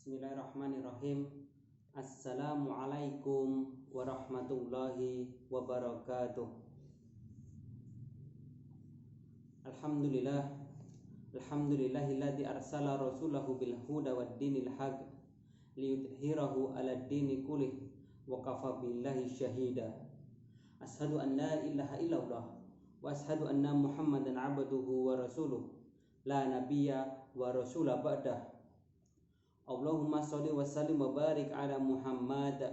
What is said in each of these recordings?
Bismillahirrahmanirrahim. Assalamualaikum warahmatullahi wabarakatuh. Alhamdulillahilladzi arsala rasulahu bil huda wad dinil haq liyudhhirahu 'alad dini kullih wa kafa billahi syahida. Ashhadu an la ilaha illallah wa ashhadu anna Muhammadan 'abduhu wa rasuluh la nabiyya wa rasula ba'dah. Allahumma sholli wa sallim wa barik ala Muhammad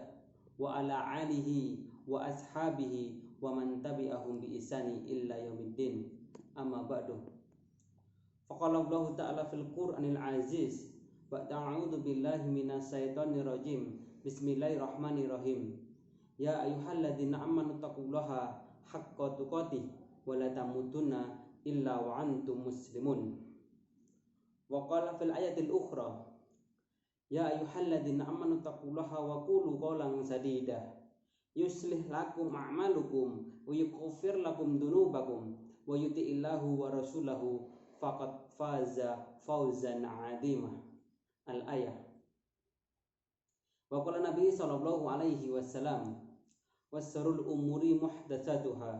wa ala alihi wa ashabihi wa man tabi'ahum bi ihsani illa yaumiddin. Amma ba'du. Faqala Allah ta'ala fil Qur'anil aziz ba'da a'udzu billahi minas syaitonir rajim. Bismillahirrahmanirrahim. Ya ayyuhalladzina amanu taqullaha haqqa tuqatih wa la tamutunna illa wa antum muslimun. Wa qala fil ayatil ukhra Ya ayyuhalladzina amanu taqullaha wa qulu qawlan sadida yuslih lakum a'malukum wa yughfir lakum dunubakum wa yuti'illahu wa rasulahu faqad faza fawzan 'azima. Al-ayah. Wa qala Nabi sallallahu alaihi wasallam wasarul umuri muhdatsatuha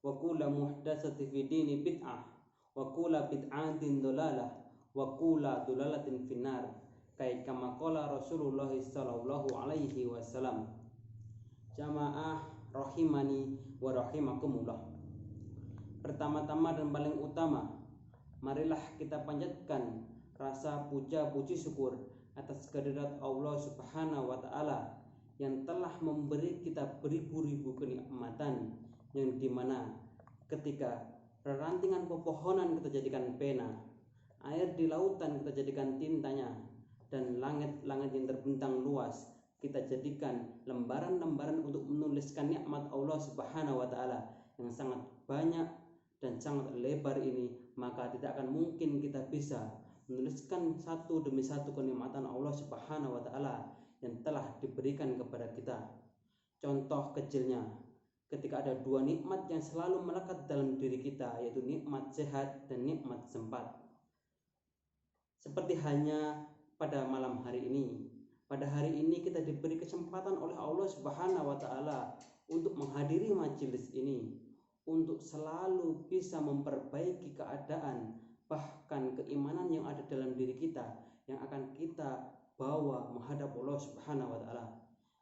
wa kullu muhdatsatin fi dini bid'ah wa kullu bid'atin dalalah wa kullu dalalatin finnar. Kayak kama qala Rasulullah sallallahu alaihi wasallam. Jamaah rahimani wa rahimakumullah. Pertama-tama dan paling utama, marilah kita panjatkan rasa puja puji syukur atas kehadirat Allah Subhanahu wa taala yang telah memberi kita beribu-ribu kenikmatan, yang dimana ketika rantingan pepohonan kita jadikan pena, air di lautan kita jadikan tintanya, dan langit-langit yang terbentang luas kita jadikan lembaran-lembaran untuk menuliskan nikmat Allah Subhanahu wa taala yang sangat banyak dan sangat lebar ini, maka tidak akan mungkin kita bisa menuliskan satu demi satu kenikmatan Allah Subhanahu wa taala yang telah diberikan kepada kita. Contoh kecilnya, ketika ada dua nikmat yang selalu melekat dalam diri kita, yaitu nikmat sehat dan nikmat sempat. Seperti halnya pada malam hari ini. Pada hari ini kita diberi kesempatan oleh Allah Subhanahu wa taala untuk menghadiri majelis ini, untuk selalu bisa memperbaiki keadaan, bahkan keimanan yang ada dalam diri kita yang akan kita bawa menghadap Allah Subhanahu wa taala.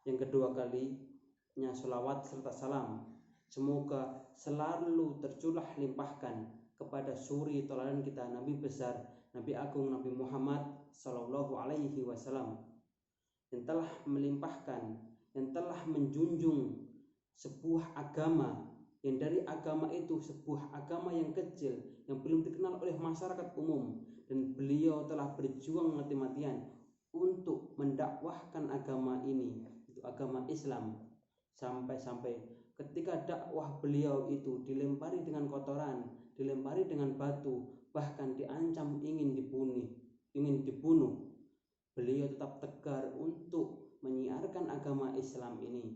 Yang kedua kalinya selawat serta salam semoga selalu tercurah limpahkan kepada suri teladan kita, Nabi besar, Nabi agung, Nabi Muhammad sallallahu alaihi wasallam, yang telah melimpahkan, yang telah menjunjung sebuah agama, yang dari agama itu sebuah agama yang kecil yang belum dikenal oleh masyarakat umum, dan beliau telah berjuang mati-matian untuk mendakwahkan agama ini, itu agama Islam, sampai-sampai ketika dakwah beliau itu dilempari dengan kotoran, dilempari dengan batu, bahkan diancam ingin dibunuh, beliau tetap tegar untuk menyiarkan agama Islam ini.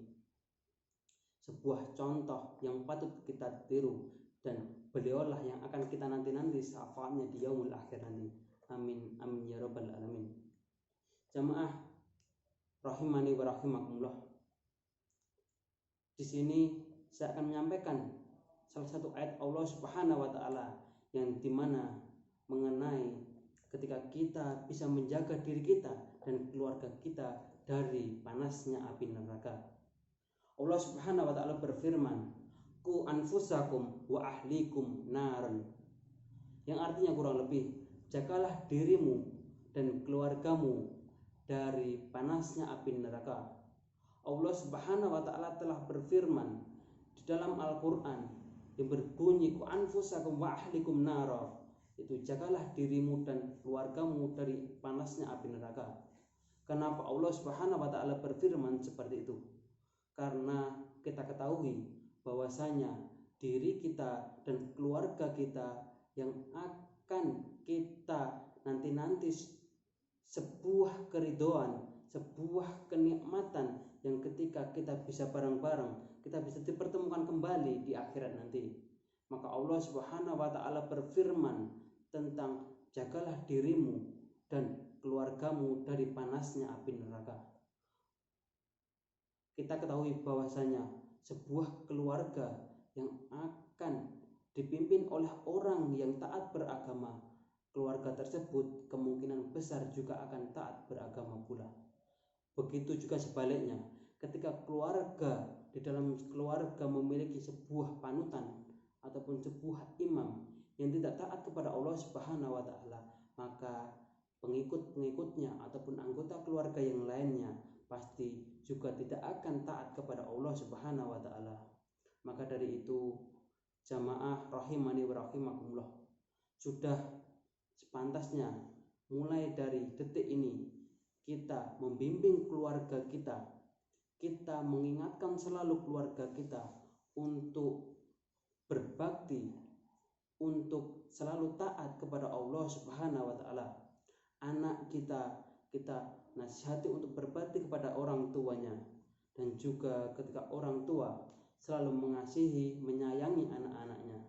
Sebuah contoh yang patut kita tiru, dan beliaulah yang akan kita nanti syafaatnya di yaumul akhir nanti. Amin amin ya rabbal alamin. Jamaah rahimani wa rahimakumullah. Di sini saya akan menyampaikan salah satu ayat Allah Subhanahu wa taala yang dimana mengenai ketika kita bisa menjaga diri kita dan keluarga kita dari panasnya api neraka. Allah Subhanahu wa taala berfirman, "Qu anfusakum wa ahlikum naran." Yang artinya kurang lebih, jagalah dirimu dan keluargamu dari panasnya api neraka. Allah Subhanahu wa taala telah berfirman di dalam Al-Qur'an yang berbunyi, "Qu anfusakum wa ahlikum naran." Itu jagalah dirimu dan keluargamu dari panasnya api neraka. Kenapa Allah Subhanahu wa taala berfirman seperti itu? Karena kita ketahui bahwasanya diri kita dan keluarga kita yang akan kita nanti sebuah keridhaan, sebuah kenikmatan yang ketika kita bisa bareng-bareng, kita bisa dipertemukan kembali di akhirat nanti. Maka Allah Subhanahu wa taala berfirman tentang jagalah dirimu dan keluargamu dari panasnya api neraka. Kita ketahui bahwasanya sebuah keluarga yang akan dipimpin oleh orang yang taat beragama, keluarga tersebut kemungkinan besar juga akan taat beragama pula. Begitu juga sebaliknya, ketika di dalam keluarga memiliki sebuah panutan ataupun sebuah imam yang tidak taat kepada Allah Subhanahu wa taala, maka pengikut-pengikutnya ataupun anggota keluarga yang lainnya pasti juga tidak akan taat kepada Allah Subhanahu wa taala. Maka dari itu, jamaah rahimani wa rahimakumullah, sudah sepantasnya mulai dari detik ini kita membimbing keluarga kita mengingatkan selalu keluarga kita untuk berbakti, untuk selalu taat kepada Allah Subhanahu wa taala. Anak kita nasihati untuk berbakti kepada orang tuanya, dan juga ketika orang tua selalu mengasihi, menyayangi anak-anaknya,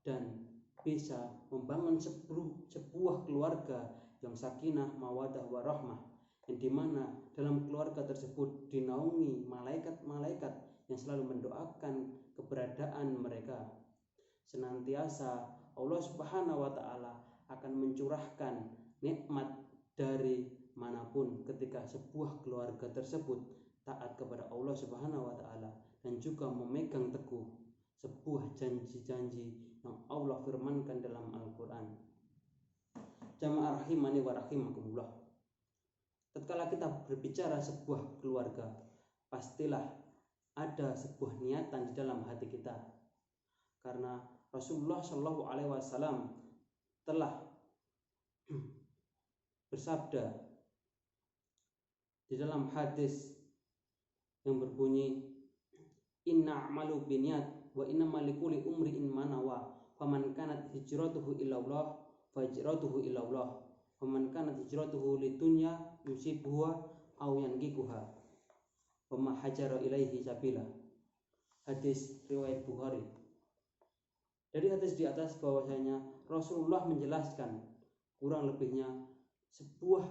dan bisa membangun sebuah keluarga yang sakinah, mawadah, warahmah, yang dimana dalam keluarga tersebut dinaungi malaikat-malaikat yang selalu mendoakan keberadaan mereka. Senantiasa Allah Subhanahu wa taala akan mencurahkan nikmat dari manapun ketika sebuah keluarga tersebut taat kepada Allah Subhanahu wa taala dan juga memegang teguh sebuah janji-janji yang Allah firmankan dalam Al-Qur'an. Jamaah rahimani wa rahimakumullah, tatkala kita berbicara sebuah keluarga, pastilah ada sebuah niatan di dalam hati kita, karena Rasulullah Shallallahu Alaihi Wasallam telah bersabda di dalam hadis yang berbunyi, inna a'malu binniyat wa innamal likulli umri'in ma nawa, faman kanat hijratuhu ila Allah fa hijratuhu ila Allah, faman kanat hijratuhu lidunya yusibuha aw yankihuha wa ma hajara ilaihi sabila. Hadis riwayat Bukhari. Dari hadis di atas bahwasanya Rasulullah menjelaskan kurang lebihnya sebuah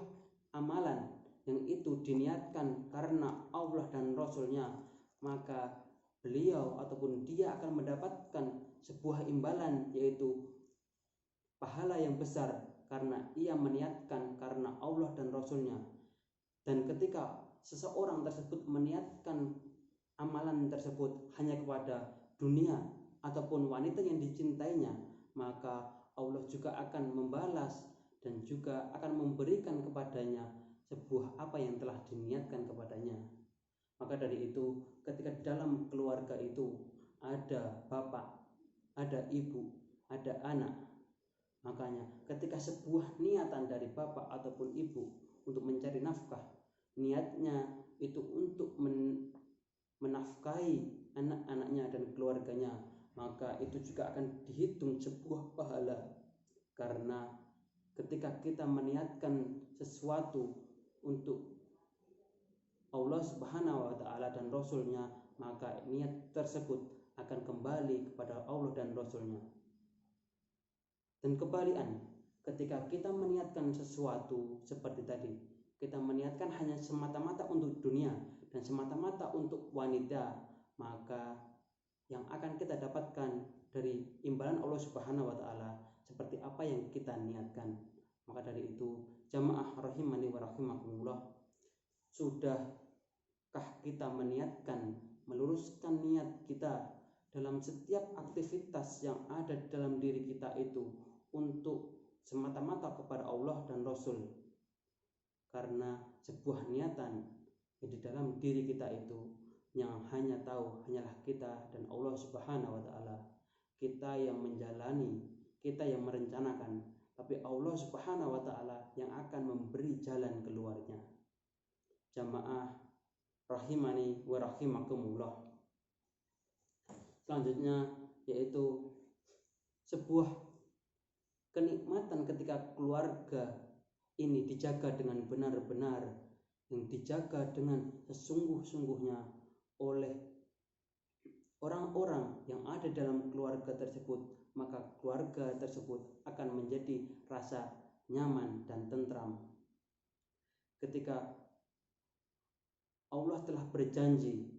amalan yang itu diniatkan karena Allah dan Rasulnya, maka beliau ataupun dia akan mendapatkan sebuah imbalan, yaitu pahala yang besar karena ia meniatkan karena Allah dan Rasulnya. Dan ketika seseorang tersebut meniatkan amalan tersebut hanya kepada dunia ataupun wanita yang dicintainya, maka Allah juga akan membalas dan juga akan memberikan kepadanya sebuah apa yang telah diniatkan kepadanya. Maka dari itu, ketika dalam keluarga itu ada bapak, ada ibu, ada anak, makanya ketika sebuah niatan dari bapak ataupun ibu untuk mencari nafkah, niatnya itu untuk menafkahi anak-anaknya dan keluarganya, maka itu juga akan dihitung sebuah pahala. Karena ketika kita meniatkan sesuatu untuk Allah Subhanahu wa taala dan Rasulnya, maka niat tersebut akan kembali kepada Allah dan Rasulnya. Dan kebalikan, ketika kita meniatkan sesuatu seperti tadi, kita meniatkan hanya semata-mata untuk dunia dan semata-mata untuk wanita, maka yang akan kita dapatkan dari imbalan Allah Subhanahu wa taala seperti apa yang kita niatkan. Maka dari itu, jamaah rahimani wa rahimakumullah, sudahkah kita meniatkan, meluruskan niat kita dalam setiap aktivitas yang ada dalam diri kita itu untuk semata-mata kepada Allah dan Rasul? Karena sebuah niatan yang di dalam diri kita itu yang hanya tahu hanyalah kita dan Allah Subhanahu wa taala. Kita yang menjalani, kita yang merencanakan, tapi Allah Subhanahu wa taala yang akan memberi jalan keluarnya. Jamaah rahimani wa rahimakumullah. Selanjutnya yaitu sebuah kenikmatan ketika keluarga ini dijaga dengan benar-benar, yang dijaga dengan sesungguh-sungguhnya oleh orang-orang yang ada dalam keluarga tersebut, maka keluarga tersebut akan menjadi rasa nyaman dan tentram. ketika Allah telah berjanji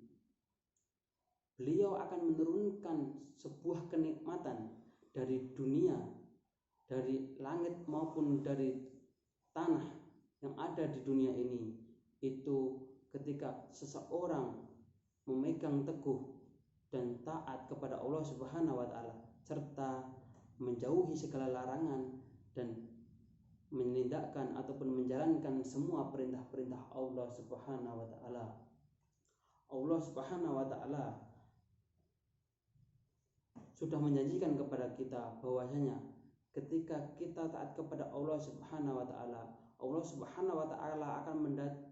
beliau akan menurunkan sebuah kenikmatan dari dunia, dari langit maupun dari tanah yang ada di dunia ini, itu ketika seseorang memegang teguh dan taat kepada Allah Subhanahu wa taala serta menjauhi segala larangan dan menindakkan ataupun menjalankan semua perintah-perintah Allah Subhanahu wa taala. Allah Subhanahu wa taala sudah menjanjikan kepada kita bahwasanya ketika kita taat kepada Allah Subhanahu wa taala, Allah Subhanahu wa taala akan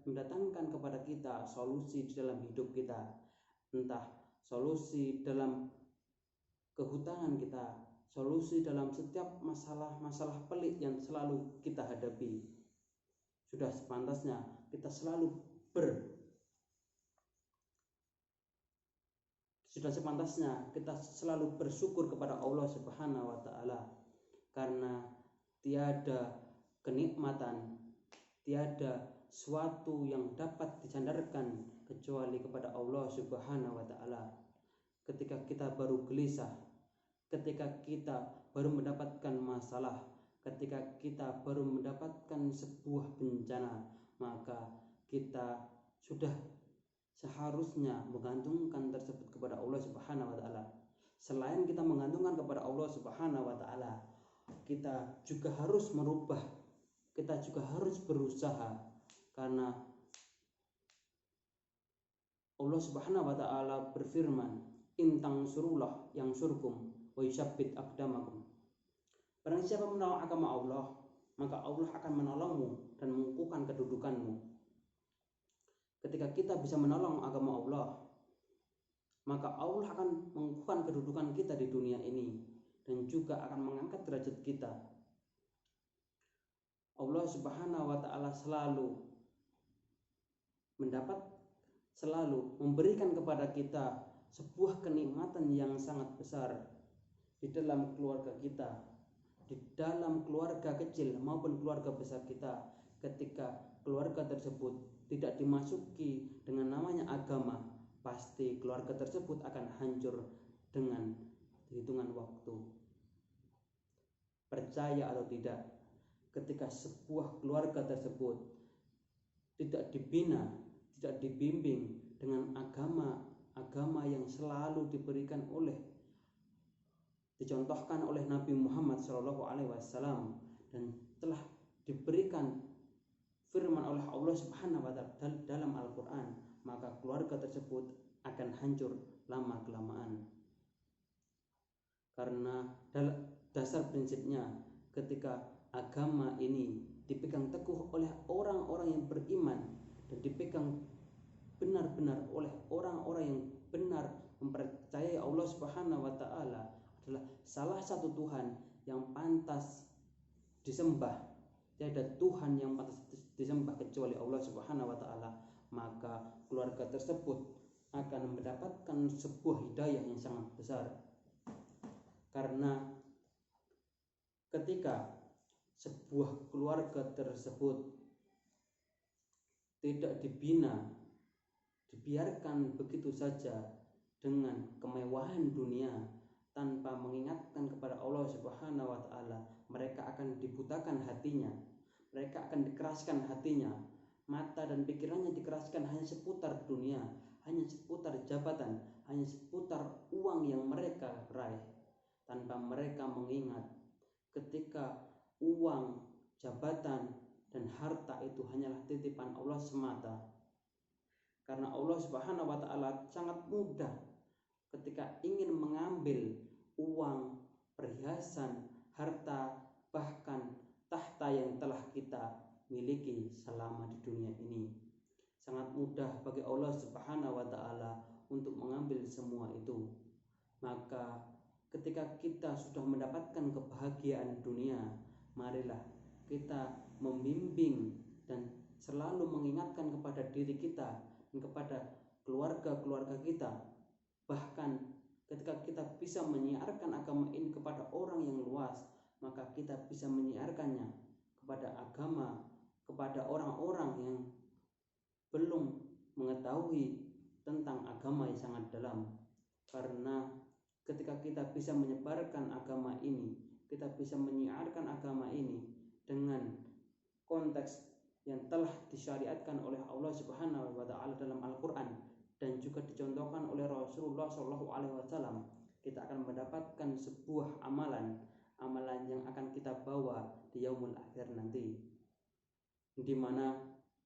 mendatangkan kepada kita solusi di dalam hidup kita. Entah solusi dalam kehutangan kita, solusi dalam setiap masalah-masalah pelik yang selalu kita hadapi. Sudah sepantasnya kita selalu bersyukur kepada Allah Subhanahu wa taala, karena tiada kenikmatan, tiada suatu yang dapat disandarkan kecuali kepada Allah Subhanahu wa taala. Ketika kita baru gelisah, ketika kita baru mendapatkan masalah, ketika kita baru mendapatkan sebuah bencana, maka kita sudah seharusnya menggantungkan tersebut kepada Allah Subhanahu wa taala. Selain kita menggantungkan kepada Allah Subhanahu wa taala, kita juga harus merubah, kita juga harus berusaha, karena Allah Subhanahu wa taala berfirman, "In tansurullah yansurkum wa yusabbit aqdamakum." Barang siapa menolong agama Allah, maka Allah akan menolongmu dan mengukuhkan kedudukanmu. Ketika kita bisa menolong agama Allah, maka Allah akan mengukuhkan kedudukan kita di dunia ini dan juga akan mengangkat derajat kita. Allah Subhanahu wa taala selalu memberikan kepada kita sebuah kenikmatan yang sangat besar di dalam keluarga kita, di dalam keluarga kecil maupun keluarga besar kita. Ketika keluarga tersebut tidak dimasuki dengan namanya agama, pasti keluarga tersebut akan hancur dengan hitungan waktu. Percaya atau tidak, ketika sebuah keluarga tersebut tidak dibina, tidak dibimbing dengan agama yang selalu dicontohkan oleh Nabi Muhammad SAW dan telah diberikan firman oleh Allah Subhanahu wa taala dalam Al-Qur'an, maka keluarga tersebut akan hancur lama-kelamaan. Karena dasar prinsipnya, ketika agama ini dipegang teguh oleh orang-orang yang beriman dan dipegang benar-benar oleh orang-orang yang benar mempercayai Allah Subhanahu wa taala adalah salah satu Tuhan yang pantas disembah, tiada Tuhan yang pantas disembah kecuali Allah Subhanahu wa taala, maka keluarga tersebut akan mendapatkan sebuah hidayah yang sangat besar. Karena ketika sebuah keluarga tersebut tidak dibina, dibiarkan begitu saja dengan kemewahan dunia tanpa mengingatkan kepada Allah Subhanahu wa taala, mereka akan dibutakan hatinya, mereka akan dikeraskan hatinya, mata dan pikirannya dikeraskan hanya seputar dunia, hanya seputar jabatan, hanya seputar uang yang mereka raih, tanpa mereka mengingat ketika uang, jabatan, dan harta itu hanyalah titipan Allah semata. Karena Allah Subhanahu wa taala sangat mudah ketika ingin mengambil uang, perhiasan, harta, bahkan tahta yang telah kita miliki selama di dunia ini. Sangat mudah bagi Allah Subhanahu wa taala untuk mengambil semua itu. Maka ketika kita sudah mendapatkan kebahagiaan dunia, marilah kita membimbing dan selalu mengingatkan kepada diri kita dan kepada keluarga-keluarga kita. Bahkan ketika kita bisa menyiarkan agama ini kepada orang yang luas, maka kita bisa menyiarkannya kepada agama, kepada orang-orang yang mengetahui tentang agama yang sangat dalam. Karena ketika kita bisa menyebarkan agama ini, kita bisa menyiarkan agama ini dengan konteks yang telah disyariatkan oleh Allah Subhanahu wa taala dalam Al-Qur'an dan juga dicontohkan oleh Rasulullah SAW, kita akan mendapatkan sebuah amalan yang akan kita bawa di yaumul akhir nanti, di mana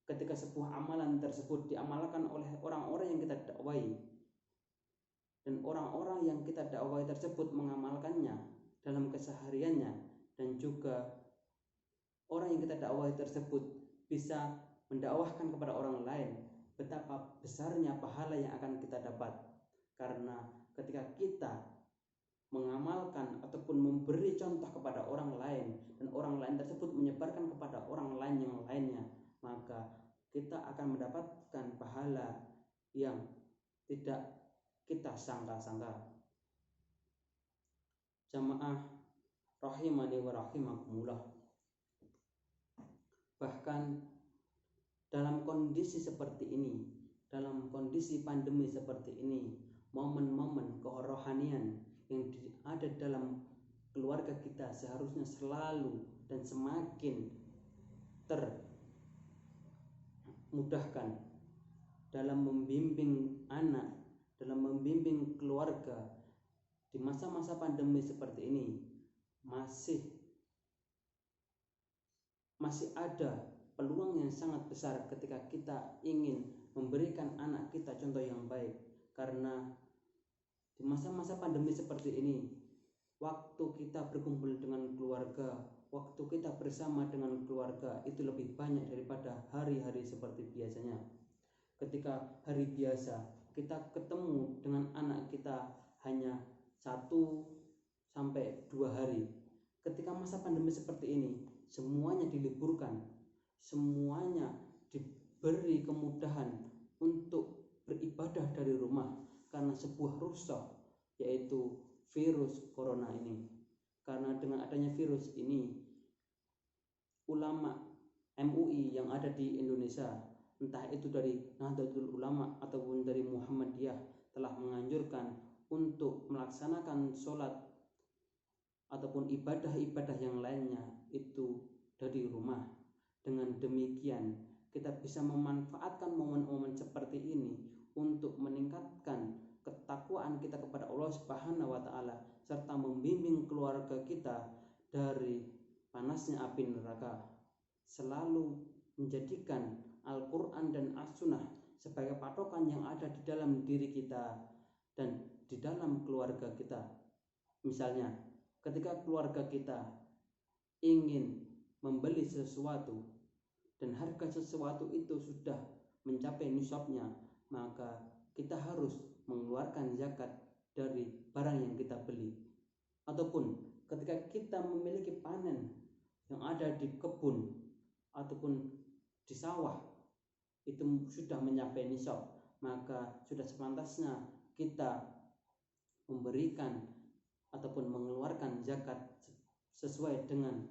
ketika sebuah amalan tersebut diamalkan oleh orang-orang yang kita dakwai, dan orang-orang yang kita dakwai tersebut mengamalkannya dalam kesehariannya, dan juga orang yang kita dakwai tersebut bisa mendakwahkan kepada orang lain, betapa besarnya pahala yang akan kita dapat. Karena ketika kita mengamalkan ataupun memberi contoh kepada orang lain, dan orang lain tersebut menyebarkan kepada orang lain yang lainnya, maka kita akan mendapatkan pahala yang tidak kita sangka-sangka. Jamaah rahimani wa rahimakumullah. Bahkan dalam kondisi seperti ini, dalam kondisi pandemi seperti ini, momen-momen kerohanian yang ada dalam keluarga kita seharusnya selalu dan semakin termudahkan dalam membimbing anak, dalam membimbing keluarga. Di masa-masa pandemi seperti ini masih ada peluang yang sangat besar ketika kita ingin memberikan anak kita contoh yang baik. Karena di masa-masa pandemi seperti ini, waktu kita berkumpul dengan keluarga, waktu kita bersama dengan keluarga itu lebih banyak daripada hari-hari seperti biasanya. Ketika hari biasa kita ketemu dengan anak kita hanya 1-2 hari. Ketika masa pandemi seperti ini, semuanya diliburkan, semuanya diberi kemudahan untuk beribadah dari rumah karena sebuah rusuh, yaitu virus corona ini. Karena dengan adanya virus ini, ulama MUI yang ada di Indonesia, entah itu dari Nahdlatul Ulama ataupun dari Muhammadiyah, telah menganjurkan untuk melaksanakan sholat ataupun ibadah-ibadah yang lainnya itu dari rumah. Dengan demikian kita bisa memanfaatkan momen-momen seperti ini untuk meningkatkan ketakwaan kita kepada Allah Subhanahu wa taala, serta membimbing keluarga kita dari panasnya api neraka. Selalu menjadikan Al-Quran dan As-Sunnah sebagai patokan yang ada di dalam diri kita dan di dalam keluarga kita. Misalnya, ketika keluarga kita ingin membeli sesuatu dan harga sesuatu itu sudah mencapai nisabnya, maka kita harus mengeluarkan zakat dari barang yang kita beli. Ataupun ketika kita memiliki panen yang ada di kebun ataupun di sawah itu sudah mencapai nisab, maka sudah sepantasnya kita memberikan ataupun mengeluarkan zakat sesuai dengan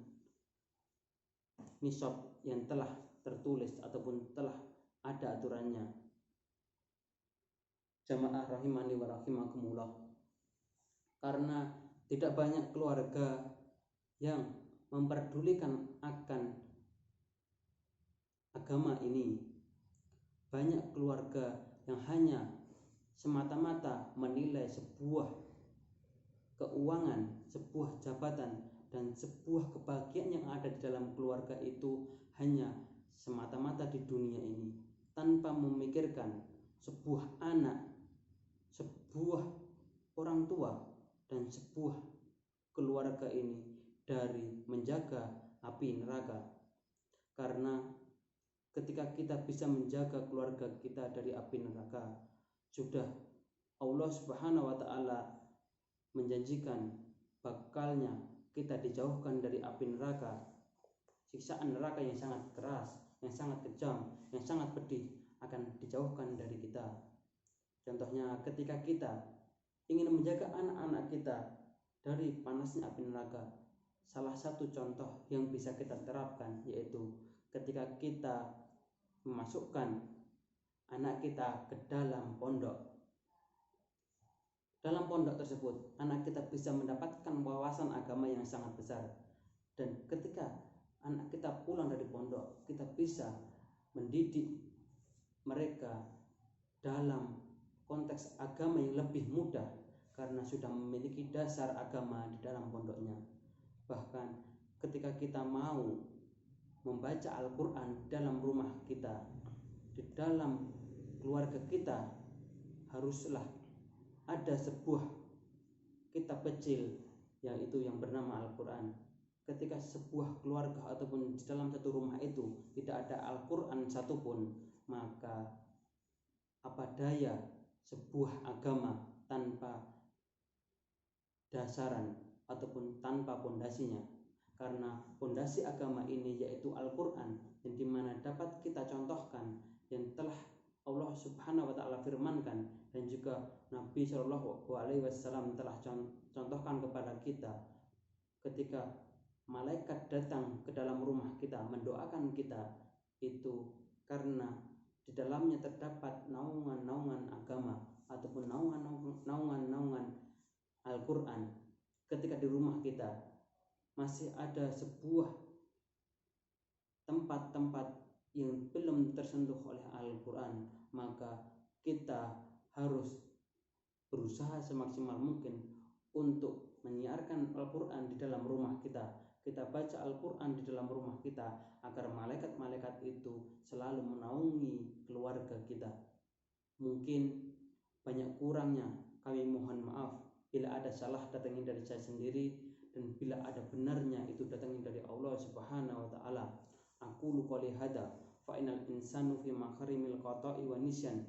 nisab yang telah tertulis ataupun telah ada aturannya. Jamaah rahimani wa rahimakumullah. Karena tidak banyak keluarga yang memperdulikan akan agama ini. Banyak keluarga yang hanya semata-mata menilai sebuah keuangan, sebuah jabatan, dan sebuah kebahagiaan yang ada di dalam keluarga itu hanya semata-mata di dunia ini, tanpa memikirkan sebuah anak, sebuah orang tua, dan sebuah keluarga ini dari menjaga api neraka. Karena ketika kita bisa menjaga keluarga kita dari api neraka, sudah Allah Subhanahu wa taala menjanjikan bakalnya kita dijauhkan dari api neraka, siksaan neraka yang sangat keras, yang sangat kejam, yang sangat pedih akan dijauhkan dari kita. Contohnya ketika kita ingin menjaga anak-anak kita dari panasnya api neraka, salah satu contoh yang bisa kita terapkan yaitu ketika kita memasukkan anak kita ke dalam pondok. Dalam pondok tersebut, anak kita bisa mendapatkan wawasan agama yang sangat besar. Dan ketika anak kita pulang dari pondok, kita bisa mendidik mereka dalam konteks agama yang lebih mudah karena sudah memiliki dasar agama di dalam pondoknya. Bahkan ketika kita mau membaca Al-Quran dalam rumah kita, di dalam keluarga kita, haruslah ada sebuah kitab kecil yaitu yang bernama Al-Quran. Ketika sebuah keluarga ataupun di dalam satu rumah itu tidak ada Al-Quran satupun, maka apa daya sebuah agama tanpa dasaran ataupun tanpa pondasinya. Karena pondasi agama ini yaitu Al-Quran, yang dimana dapat kita contohkan, yang telah Allah Subhanahu wa Ta'ala firmankan, dan juga Nabi Shallallahu Alaihi Wasallam telah contohkan kepada kita ketika malaikat datang ke dalam rumah kita mendoakan kita, itu karena di dalamnya terdapat naungan-naungan agama ataupun naungan-naungan Al-Quran. Ketika di rumah kita masih ada sebuah tempat-tempat yang belum tersentuh oleh Al-Quran, maka kita harus berusaha semaksimal mungkin untuk menyiarkan Al-Quran di dalam rumah kita. Kita baca Al-Quran di dalam rumah kita agar malaikat-malaikat itu selalu menaungi keluarga kita. Mungkin banyak kurangnya, kami mohon maaf bila ada salah datangnya dari saya sendiri, dan bila ada benarnya itu datangnya dari Allah Subhanahu wa Ta'ala. Aqulu qouli hadza fa innal insanu fi makharimil qata'i wa nisyan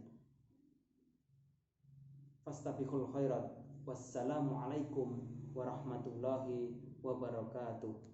fastabiqul khairat. Wassalamu alaikum warahmatullahi wabarakatuh.